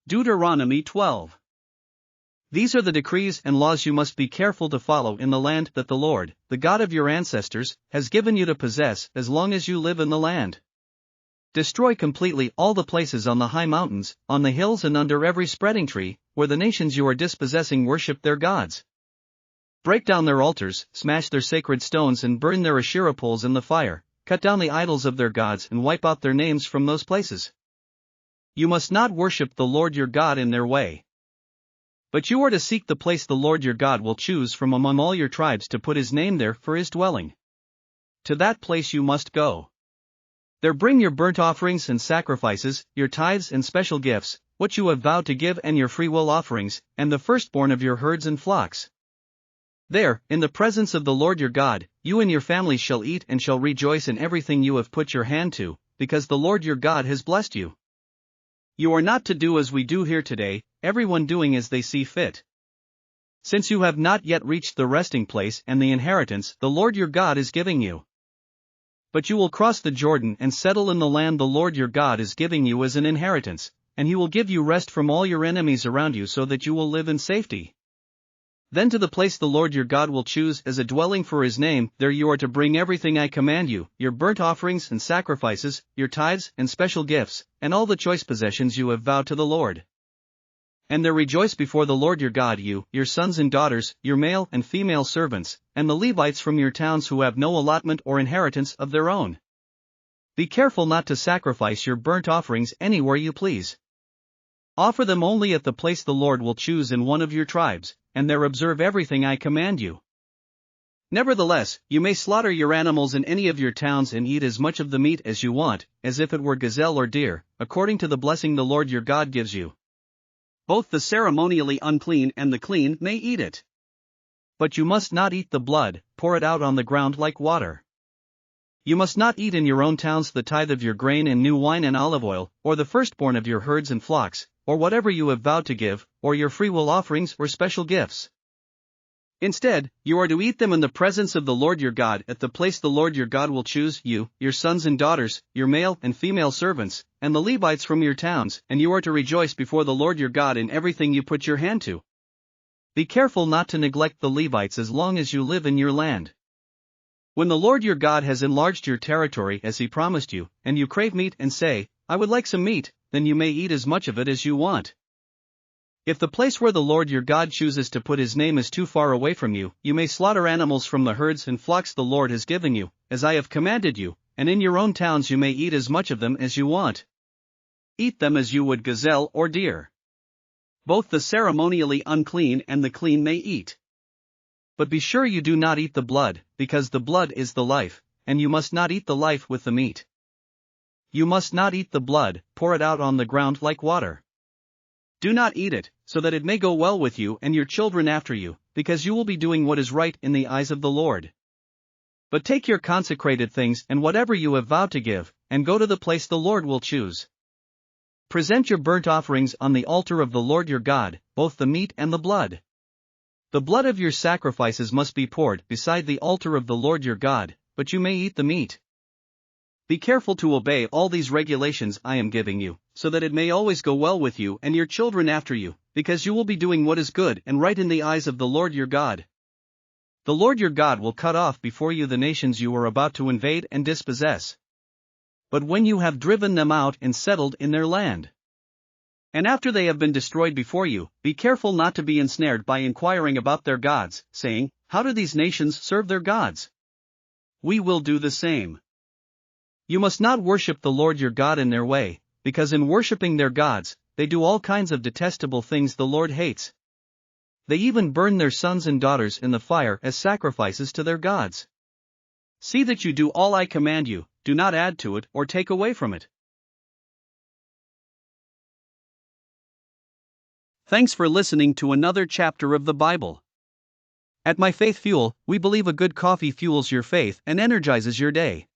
Deuteronomy 12. These are the decrees and laws you must be careful to follow in the land that the Lord, the God of your ancestors, has given you to possess as long as you live in the land. Destroy completely all the places on the high mountains, on the hills and under every spreading tree, where the nations you are dispossessing worship their gods. Break down their altars, smash their sacred stones and burn their Asherah poles in the fire, cut down the idols of their gods and wipe out their names from those places. You must not worship the Lord your God in their way. But you are to seek the place the Lord your God will choose from among all your tribes to put his name there for his dwelling. To that place you must go. There bring your burnt offerings and sacrifices, your tithes and special gifts, what you have vowed to give and your freewill offerings, and the firstborn of your herds and flocks. There, in the presence of the Lord your God, you and your families shall eat and shall rejoice in everything you have put your hand to, because the Lord your God has blessed you. You are not to do as we do here today, everyone doing as they see fit. Since you have not yet reached the resting place and the inheritance the Lord your God is giving you. But you will cross the Jordan and settle in the land the Lord your God is giving you as an inheritance, and he will give you rest from all your enemies around you so that you will live in safety. Then to the place the Lord your God will choose as a dwelling for his name, there you are to bring everything I command you, your burnt offerings and sacrifices, your tithes and special gifts, and all the choice possessions you have vowed to the Lord. And there rejoice before the Lord your God you, your sons and daughters, your male and female servants, and the Levites from your towns who have no allotment or inheritance of their own. Be careful not to sacrifice your burnt offerings anywhere you please. Offer them only at the place the Lord will choose in one of your tribes, and there observe everything I command you. Nevertheless, you may slaughter your animals in any of your towns and eat as much of the meat as you want, as if it were gazelle or deer, according to the blessing the Lord your God gives you. Both the ceremonially unclean and the clean may eat it. But you must not eat the blood, pour it out on the ground like water. You must not eat in your own towns the tithe of your grain and new wine and olive oil, or the firstborn of your herds and flocks, or whatever you have vowed to give, or your freewill offerings or special gifts. Instead, you are to eat them in the presence of the Lord your God at the place the Lord your God will choose you, your sons and daughters, your male and female servants, and the Levites from your towns, and you are to rejoice before the Lord your God in everything you put your hand to. Be careful not to neglect the Levites as long as you live in your land. When the Lord your God has enlarged your territory as he promised you, and you crave meat and say, I would like some meat, then you may eat as much of it as you want. If the place where the Lord your God chooses to put his name is too far away from you, you may slaughter animals from the herds and flocks the Lord has given you, as I have commanded you, and in your own towns you may eat as much of them as you want. Eat them as you would gazelle or deer. Both the ceremonially unclean and the clean may eat. But be sure you do not eat the blood, because the blood is the life, and you must not eat the life with the meat. You must not eat the blood, pour it out on the ground like water. Do not eat it, so that it may go well with you and your children after you, because you will be doing what is right in the eyes of the Lord. But take your consecrated things and whatever you have vowed to give, and go to the place the Lord will choose. Present your burnt offerings on the altar of the Lord your God, both the meat and the blood. The blood of your sacrifices must be poured beside the altar of the Lord your God, but you may eat the meat. Be careful to obey all these regulations I am giving you, so that it may always go well with you and your children after you, because you will be doing what is good and right in the eyes of the Lord your God. The Lord your God will cut off before you the nations you are about to invade and dispossess. But when you have driven them out and settled in their land, and after they have been destroyed before you, be careful not to be ensnared by inquiring about their gods, saying, how do these nations serve their gods? We will do the same. You must not worship the Lord your God in their way, because in worshiping their gods, they do all kinds of detestable things the Lord hates. They even burn their sons and daughters in the fire as sacrifices to their gods. See that you do all I command you, do not add to it or take away from it. Thanks for listening to another chapter of the Bible. At My Faith Fuel, we believe a good coffee fuels your faith and energizes your day.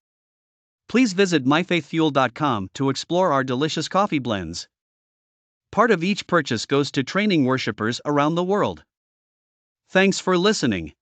Please visit myfaithfuel.com to explore our delicious coffee blends. Part of each purchase goes to training worshipers around the world. Thanks for listening.